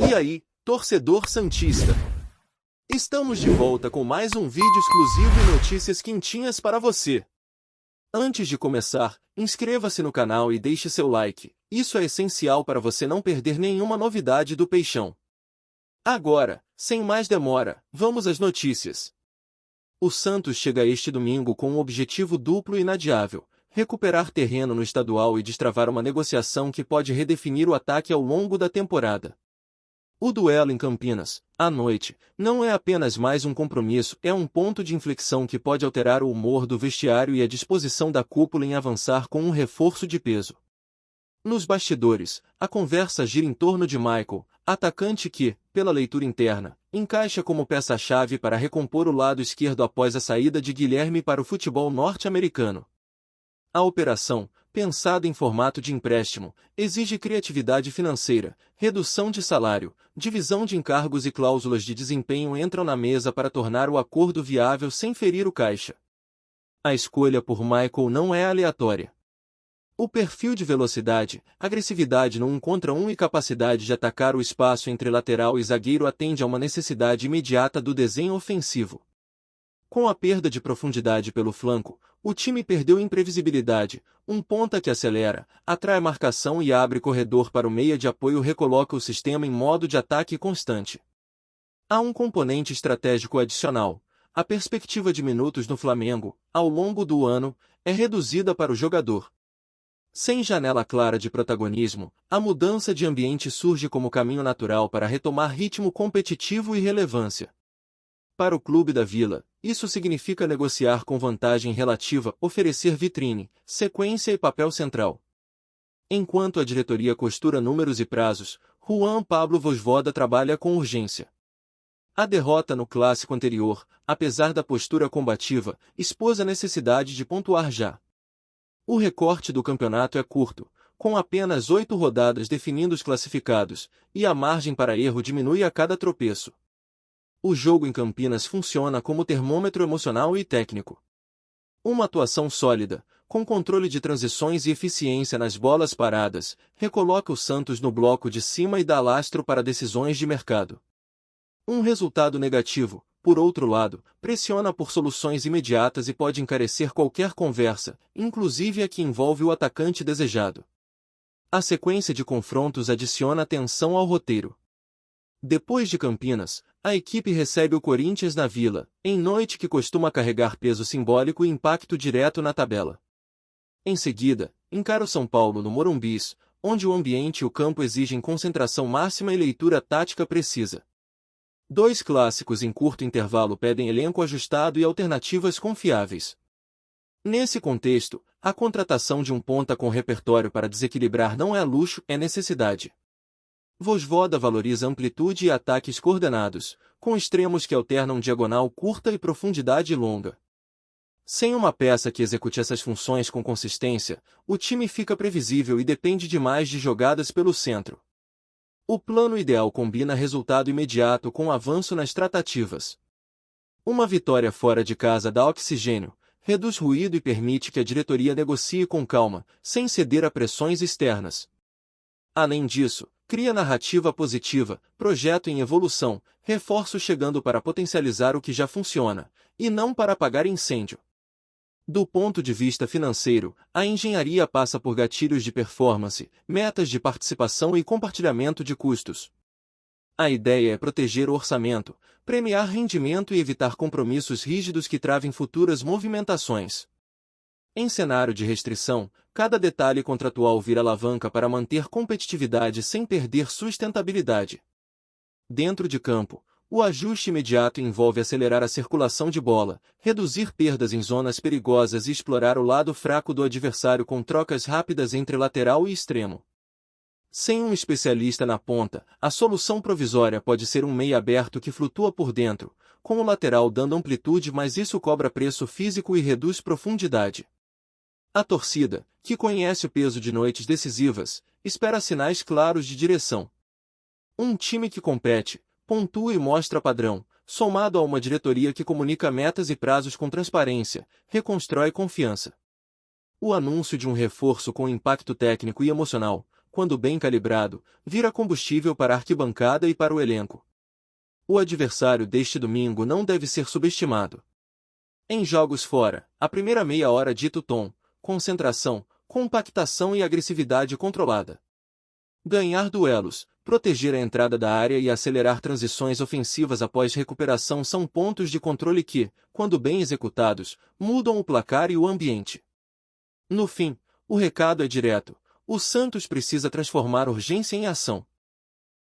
E aí, torcedor santista? Estamos de volta com mais um vídeo exclusivo e notícias quentinhas para você. Antes de começar, inscreva-se no canal e deixe seu like. Isso é essencial para você não perder nenhuma novidade do Peixão. Agora, sem mais demora, vamos às notícias. O Santos chega este domingo com um objetivo duplo e inadiável: recuperar terreno no estadual e destravar uma negociação que pode redefinir o ataque ao longo da temporada. O duelo em Campinas, à noite, não é apenas mais um compromisso, é um ponto de inflexão que pode alterar o humor do vestiário e a disposição da cúpula em avançar com um reforço de peso. Nos bastidores, a conversa gira em torno de Michael, atacante que, pela leitura interna, encaixa como peça-chave para recompor o lado esquerdo após a saída de Guilherme para o futebol norte-americano. A operação, pensada em formato de empréstimo, exige criatividade financeira, redução de salário, divisão de encargos e cláusulas de desempenho entram na mesa para tornar o acordo viável sem ferir o caixa. A escolha por Michael não é aleatória. O perfil de velocidade, agressividade no 1 contra 1 e capacidade de atacar o espaço entre lateral e zagueiro atende a uma necessidade imediata do desenho ofensivo. Com a perda de profundidade pelo flanco, o time perdeu imprevisibilidade. Um ponta que acelera, atrai marcação e abre corredor para o meia de apoio recoloca o sistema em modo de ataque constante. Há um componente estratégico adicional. A perspectiva de minutos no Flamengo, ao longo do ano, é reduzida para o jogador. Sem janela clara de protagonismo, a mudança de ambiente surge como caminho natural para retomar ritmo competitivo e relevância. Para o clube da Vila, isso significa negociar com vantagem relativa, oferecer vitrine, sequência e papel central. Enquanto a diretoria costura números e prazos, Juan Pablo Vojvoda trabalha com urgência. A derrota no clássico anterior, apesar da postura combativa, expôs a necessidade de pontuar já. O recorte do campeonato é curto, com apenas 8 rodadas definindo os classificados, e a margem para erro diminui a cada tropeço. O jogo em Campinas funciona como termômetro emocional e técnico. Uma atuação sólida, com controle de transições e eficiência nas bolas paradas, recoloca o Santos no bloco de cima e dá lastro para decisões de mercado. Um resultado negativo, por outro lado, pressiona por soluções imediatas e pode encarecer qualquer conversa, inclusive a que envolve o atacante desejado. A sequência de confrontos adiciona tensão ao roteiro. Depois de Campinas, a equipe recebe o Corinthians na Vila, em noite que costuma carregar peso simbólico e impacto direto na tabela. Em seguida, encara o São Paulo no Morumbis, onde o ambiente e o campo exigem concentração máxima e leitura tática precisa. 2 clássicos em curto intervalo pedem elenco ajustado e alternativas confiáveis. Nesse contexto, a contratação de um ponta com repertório para desequilibrar não é luxo, é necessidade. Vojvoda valoriza amplitude e ataques coordenados, com extremos que alternam diagonal curta e profundidade longa. Sem uma peça que execute essas funções com consistência, o time fica previsível e depende demais de jogadas pelo centro. O plano ideal combina resultado imediato com avanço nas tratativas. Uma vitória fora de casa dá oxigênio, reduz ruído e permite que a diretoria negocie com calma, sem ceder a pressões externas. Além disso, cria narrativa positiva, projeto em evolução, reforço chegando para potencializar o que já funciona, e não para apagar incêndio. Do ponto de vista financeiro, a engenharia passa por gatilhos de performance, metas de participação e compartilhamento de custos. A ideia é proteger o orçamento, premiar rendimento e evitar compromissos rígidos que travem futuras movimentações. Em cenário de restrição, cada detalhe contratual vira alavanca para manter competitividade sem perder sustentabilidade. Dentro de campo, o ajuste imediato envolve acelerar a circulação de bola, reduzir perdas em zonas perigosas e explorar o lado fraco do adversário com trocas rápidas entre lateral e extremo. Sem um especialista na ponta, a solução provisória pode ser um meia aberto que flutua por dentro, com o lateral dando amplitude, mas isso cobra preço físico e reduz profundidade. A torcida, que conhece o peso de noites decisivas, espera sinais claros de direção. Um time que compete, pontua e mostra padrão, somado a uma diretoria que comunica metas e prazos com transparência, reconstrói confiança. O anúncio de um reforço com impacto técnico e emocional, quando bem calibrado, vira combustível para a arquibancada e para o elenco. O adversário deste domingo não deve ser subestimado. Em jogos fora, a primeira meia hora dita o tom, concentração, compactação e agressividade controlada. Ganhar duelos, proteger a entrada da área e acelerar transições ofensivas após recuperação são pontos de controle que, quando bem executados, mudam o placar e o ambiente. No fim, o recado é direto: o Santos precisa transformar urgência em ação.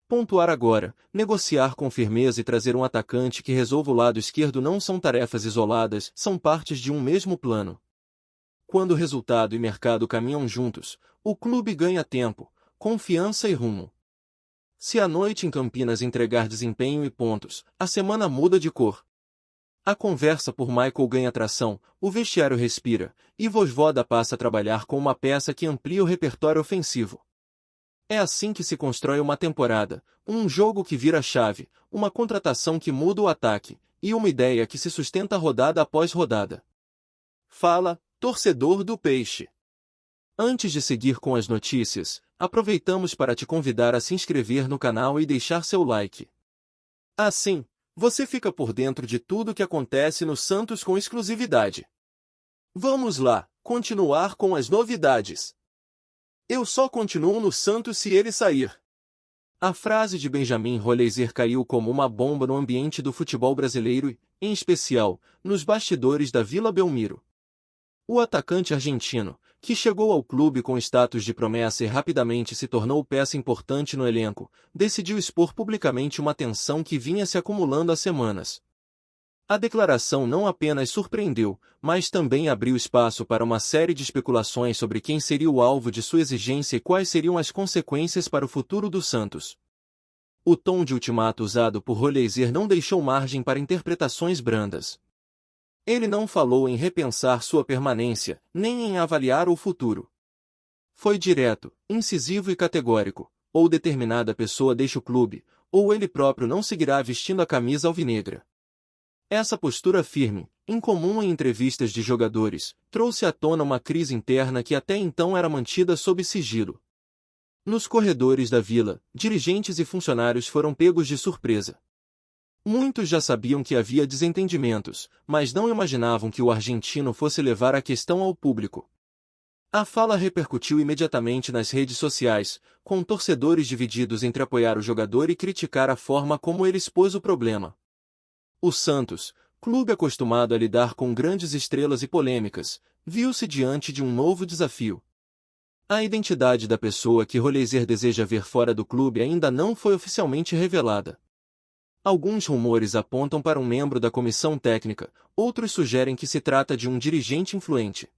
Pontuar agora, negociar com firmeza e trazer um atacante que resolva o lado esquerdo não são tarefas isoladas, são partes de um mesmo plano. Quando resultado e mercado caminham juntos, o clube ganha tempo, confiança e rumo. Se a noite em Campinas entregar desempenho e pontos, a semana muda de cor. A conversa por Michael ganha tração, o vestiário respira, e Vojvoda passa a trabalhar com uma peça que amplia o repertório ofensivo. É assim que se constrói uma temporada, um jogo que vira chave, uma contratação que muda o ataque, e uma ideia que se sustenta rodada após rodada. Fala, torcedor do Peixe. Antes de seguir com as notícias, aproveitamos para te convidar a se inscrever no canal e deixar seu like. Assim, você fica por dentro de tudo o que acontece no Santos com exclusividade. Vamos lá, continuar com as novidades. Eu só continuo no Santos se ele sair. A frase de Benjamin Rolleiser caiu como uma bomba no ambiente do futebol brasileiro e, em especial, nos bastidores da Vila Belmiro. O atacante argentino, que chegou ao clube com status de promessa e rapidamente se tornou peça importante no elenco, decidiu expor publicamente uma tensão que vinha se acumulando há semanas. A declaração não apenas surpreendeu, mas também abriu espaço para uma série de especulações sobre quem seria o alvo de sua exigência e quais seriam as consequências para o futuro do Santos. O tom de ultimato usado por Rolleiser não deixou margem para interpretações brandas. Ele não falou em repensar sua permanência, nem em avaliar o futuro. Foi direto, incisivo e categórico: ou determinada pessoa deixa o clube, ou ele próprio não seguirá vestindo a camisa alvinegra. Essa postura firme, incomum em entrevistas de jogadores, trouxe à tona uma crise interna que até então era mantida sob sigilo. Nos corredores da vila, dirigentes e funcionários foram pegos de surpresa. Muitos já sabiam que havia desentendimentos, mas não imaginavam que o argentino fosse levar a questão ao público. A fala repercutiu imediatamente nas redes sociais, com torcedores divididos entre apoiar o jogador e criticar a forma como ele expôs o problema. O Santos, clube acostumado a lidar com grandes estrelas e polêmicas, viu-se diante de um novo desafio. A identidade da pessoa que Rolleiser deseja ver fora do clube ainda não foi oficialmente revelada. Alguns rumores apontam para um membro da comissão técnica, outros sugerem que se trata de um dirigente influente.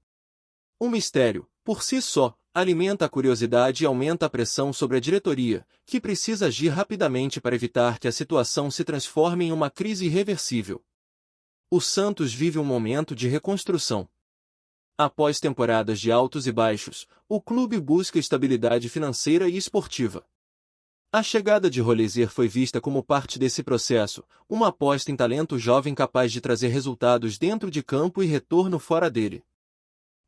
O mistério, por si só, alimenta a curiosidade e aumenta a pressão sobre a diretoria, que precisa agir rapidamente para evitar que a situação se transforme em uma crise irreversível. O Santos vive um momento de reconstrução. Após temporadas de altos e baixos, o clube busca estabilidade financeira e esportiva. A chegada de Rolleiser foi vista como parte desse processo, uma aposta em talento jovem capaz de trazer resultados dentro de campo e retorno fora dele.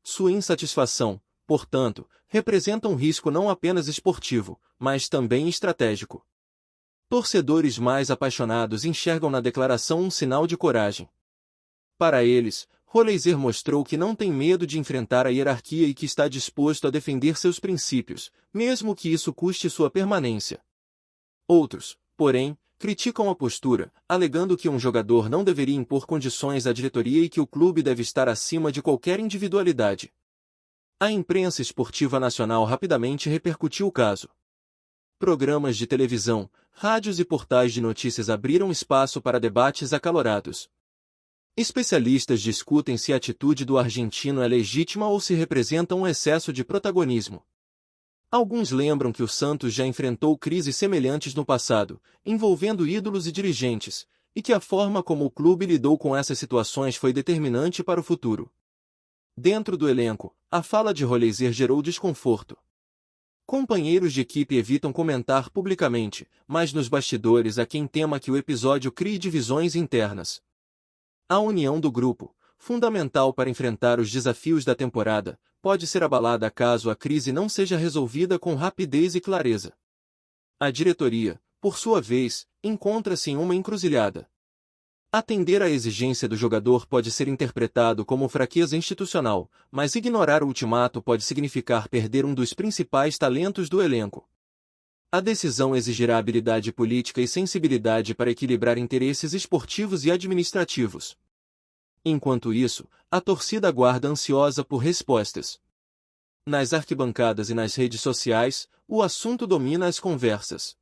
Sua insatisfação, portanto, representa um risco não apenas esportivo, mas também estratégico. Torcedores mais apaixonados enxergam na declaração um sinal de coragem. Para eles, Rolleiser mostrou que não tem medo de enfrentar a hierarquia e que está disposto a defender seus princípios, mesmo que isso custe sua permanência. Outros, porém, criticam a postura, alegando que um jogador não deveria impor condições à diretoria e que o clube deve estar acima de qualquer individualidade. A imprensa esportiva nacional rapidamente repercutiu o caso. Programas de televisão, rádios e portais de notícias abriram espaço para debates acalorados. Especialistas discutem se a atitude do argentino é legítima ou se representa um excesso de protagonismo. Alguns lembram que o Santos já enfrentou crises semelhantes no passado, envolvendo ídolos e dirigentes, e que a forma como o clube lidou com essas situações foi determinante para o futuro. Dentro do elenco, a fala de Rolleiser gerou desconforto. Companheiros de equipe evitam comentar publicamente, mas nos bastidores há quem tema que o episódio crie divisões internas. A união do grupo, fundamental para enfrentar os desafios da temporada, pode ser abalada caso a crise não seja resolvida com rapidez e clareza. A diretoria, por sua vez, encontra-se em uma encruzilhada. Atender à exigência do jogador pode ser interpretado como fraqueza institucional, mas ignorar o ultimato pode significar perder um dos principais talentos do elenco. A decisão exigirá habilidade política e sensibilidade para equilibrar interesses esportivos e administrativos. Enquanto isso, a torcida aguarda ansiosa por respostas. Nas arquibancadas e nas redes sociais, o assunto domina as conversas.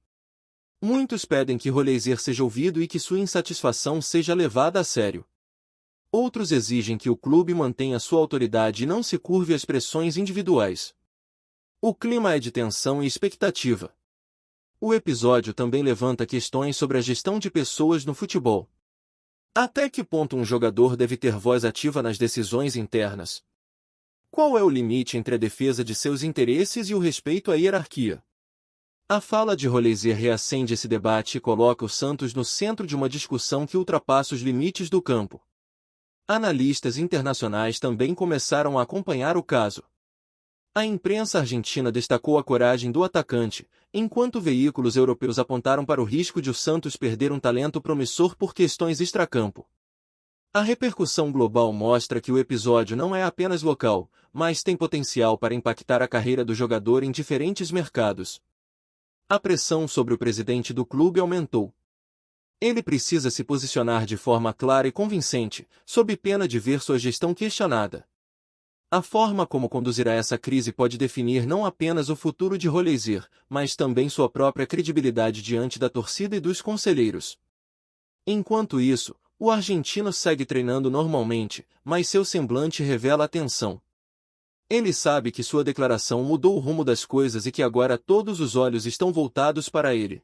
Muitos pedem que Roleiser seja ouvido e que sua insatisfação seja levada a sério. Outros exigem que o clube mantenha sua autoridade e não se curve às pressões individuais. O clima é de tensão e expectativa. O episódio também levanta questões sobre a gestão de pessoas no futebol. Até que ponto um jogador deve ter voz ativa nas decisões internas? Qual é o limite entre a defesa de seus interesses e o respeito à hierarquia? A fala de Roleiser reacende esse debate e coloca o Santos no centro de uma discussão que ultrapassa os limites do campo. Analistas internacionais também começaram a acompanhar o caso. A imprensa argentina destacou a coragem do atacante, enquanto veículos europeus apontaram para o risco de o Santos perder um talento promissor por questões extracampo. A repercussão global mostra que o episódio não é apenas local, mas tem potencial para impactar a carreira do jogador em diferentes mercados. A pressão sobre o presidente do clube aumentou. Ele precisa se posicionar de forma clara e convincente, sob pena de ver sua gestão questionada. A forma como conduzirá essa crise pode definir não apenas o futuro de Roleiser, mas também sua própria credibilidade diante da torcida e dos conselheiros. Enquanto isso, o argentino segue treinando normalmente, mas seu semblante revela a tensão. Ele sabe que sua declaração mudou o rumo das coisas e que agora todos os olhos estão voltados para ele.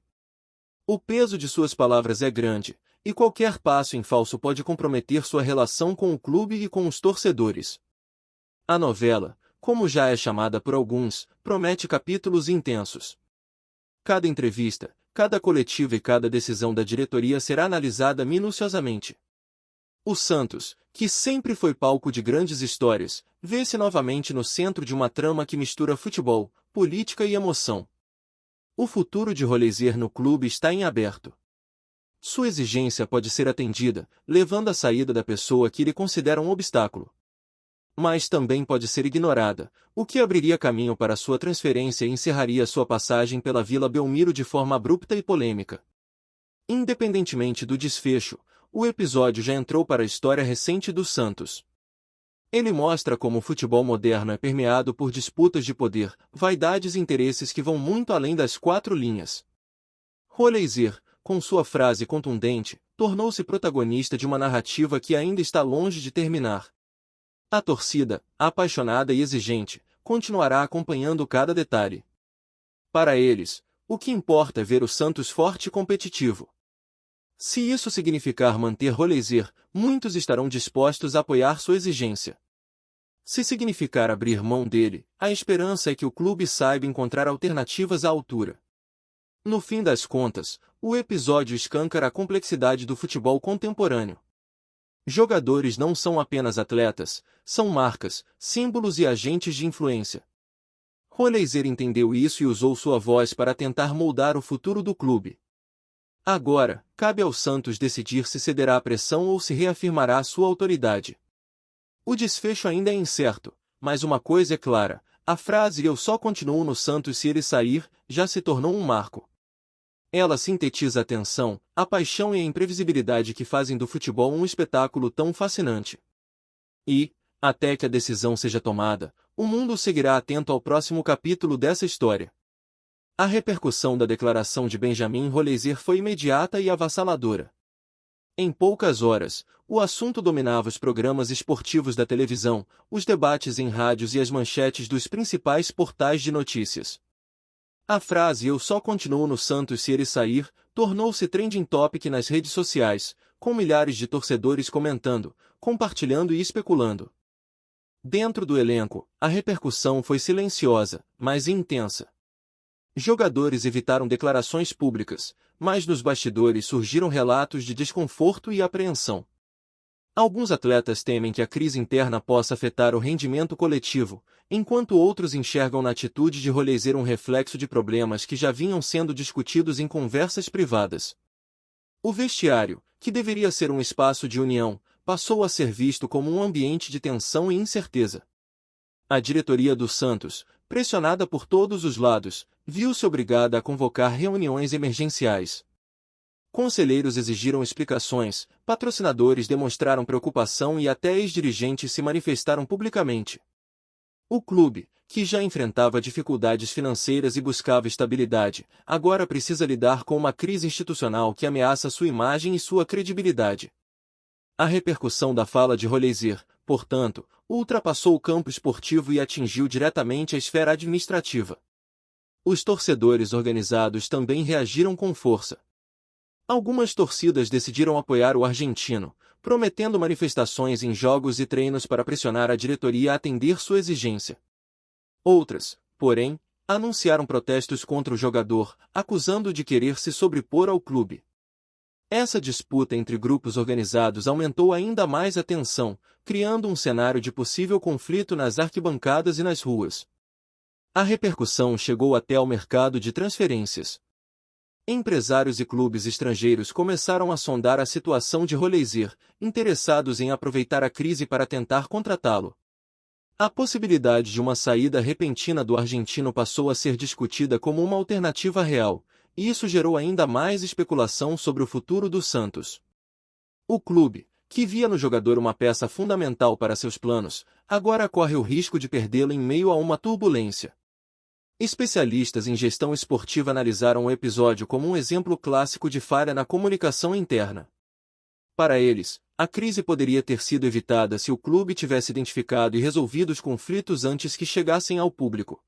O peso de suas palavras é grande, e qualquer passo em falso pode comprometer sua relação com o clube e com os torcedores. A novela, como já é chamada por alguns, promete capítulos intensos. Cada entrevista, cada coletiva e cada decisão da diretoria será analisada minuciosamente. O Santos, que sempre foi palco de grandes histórias, vê-se novamente no centro de uma trama que mistura futebol, política e emoção. O futuro de Roleiser no clube está em aberto. Sua exigência pode ser atendida, levando à saída da pessoa que ele considera um obstáculo. Mas também pode ser ignorada, o que abriria caminho para sua transferência e encerraria sua passagem pela Vila Belmiro de forma abrupta e polêmica. Independentemente do desfecho, o episódio já entrou para a história recente do Santos. Ele mostra como o futebol moderno é permeado por disputas de poder, vaidades e interesses que vão muito além das quatro linhas. Roleiser, com sua frase contundente, tornou-se protagonista de uma narrativa que ainda está longe de terminar. A torcida, apaixonada e exigente, continuará acompanhando cada detalhe. Para eles, o que importa é ver o Santos forte e competitivo. Se isso significar manter Roleiser, muitos estarão dispostos a apoiar sua exigência. Se significar abrir mão dele, a esperança é que o clube saiba encontrar alternativas à altura. No fim das contas, o episódio escancara a complexidade do futebol contemporâneo. Jogadores não são apenas atletas, são marcas, símbolos e agentes de influência. Roleiser entendeu isso e usou sua voz para tentar moldar o futuro do clube. Agora, cabe ao Santos decidir se cederá à pressão ou se reafirmará sua autoridade. O desfecho ainda é incerto, mas uma coisa é clara, a frase "eu só continuo no Santos se ele sair" já se tornou um marco. Ela sintetiza a tensão, a paixão e a imprevisibilidade que fazem do futebol um espetáculo tão fascinante. E, até que a decisão seja tomada, o mundo seguirá atento ao próximo capítulo dessa história. A repercussão da declaração de Benjamin Roleiser foi imediata e avassaladora. Em poucas horas, o assunto dominava os programas esportivos da televisão, os debates em rádios e as manchetes dos principais portais de notícias. A frase "eu só continuo no Santos se ele sair" tornou-se trending topic nas redes sociais, com milhares de torcedores comentando, compartilhando e especulando. Dentro do elenco, a repercussão foi silenciosa, mas intensa. Jogadores evitaram declarações públicas, mas nos bastidores surgiram relatos de desconforto e apreensão. Alguns atletas temem que a crise interna possa afetar o rendimento coletivo, enquanto outros enxergam na atitude de Roleiser um reflexo de problemas que já vinham sendo discutidos em conversas privadas. O vestiário, que deveria ser um espaço de união, passou a ser visto como um ambiente de tensão e incerteza. A diretoria do Santos, pressionada por todos os lados, viu-se obrigada a convocar reuniões emergenciais. Conselheiros exigiram explicações, patrocinadores demonstraram preocupação e até ex-dirigentes se manifestaram publicamente. O clube, que já enfrentava dificuldades financeiras e buscava estabilidade, agora precisa lidar com uma crise institucional que ameaça sua imagem e sua credibilidade. A repercussão da fala de Roleiser, portanto, ultrapassou o campo esportivo e atingiu diretamente a esfera administrativa. Os torcedores organizados também reagiram com força. Algumas torcidas decidiram apoiar o argentino, prometendo manifestações em jogos e treinos para pressionar a diretoria a atender sua exigência. Outras, porém, anunciaram protestos contra o jogador, acusando-o de querer se sobrepor ao clube. Essa disputa entre grupos organizados aumentou ainda mais a tensão, criando um cenário de possível conflito nas arquibancadas e nas ruas. A repercussão chegou até ao mercado de transferências. Empresários e clubes estrangeiros começaram a sondar a situação de Roleiser, interessados em aproveitar a crise para tentar contratá-lo. A possibilidade de uma saída repentina do argentino passou a ser discutida como uma alternativa real, e isso gerou ainda mais especulação sobre o futuro do Santos. O clube, que via no jogador uma peça fundamental para seus planos, agora corre o risco de perdê-lo em meio a uma turbulência. Especialistas em gestão esportiva analisaram o episódio como um exemplo clássico de falha na comunicação interna. Para eles, a crise poderia ter sido evitada se o clube tivesse identificado e resolvido os conflitos antes que chegassem ao público.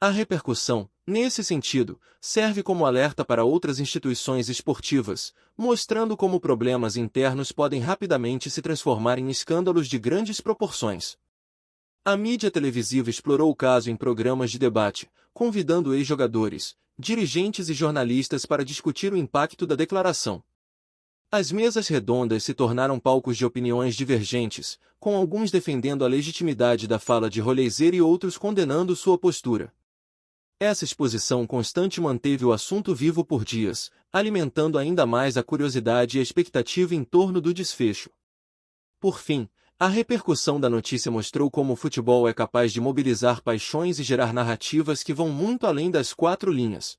A repercussão, nesse sentido, serve como alerta para outras instituições esportivas, mostrando como problemas internos podem rapidamente se transformar em escândalos de grandes proporções. A mídia televisiva explorou o caso em programas de debate, convidando ex-jogadores, dirigentes e jornalistas para discutir o impacto da declaração. As mesas redondas se tornaram palcos de opiniões divergentes, com alguns defendendo a legitimidade da fala de Roleiser e outros condenando sua postura. Essa exposição constante manteve o assunto vivo por dias, alimentando ainda mais a curiosidade e a expectativa em torno do desfecho. Por fim, a repercussão da notícia mostrou como o futebol é capaz de mobilizar paixões e gerar narrativas que vão muito além das quatro linhas.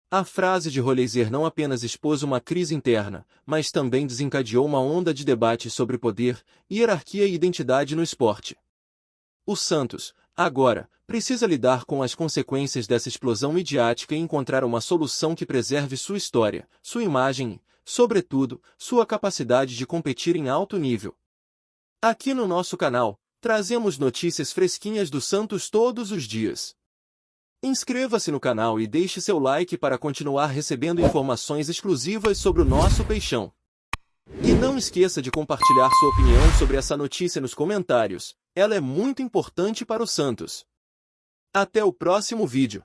A frase de Roleiser não apenas expôs uma crise interna, mas também desencadeou uma onda de debate sobre poder, hierarquia e identidade no esporte. O Santos, agora, precisa lidar com as consequências dessa explosão midiática e encontrar uma solução que preserve sua história, sua imagem e, sobretudo, sua capacidade de competir em alto nível. Aqui no nosso canal, trazemos notícias fresquinhas do Santos todos os dias. Inscreva-se no canal e deixe seu like para continuar recebendo informações exclusivas sobre o nosso peixão. E não esqueça de compartilhar sua opinião sobre essa notícia nos comentários, ela é muito importante para o Santos. Até o próximo vídeo.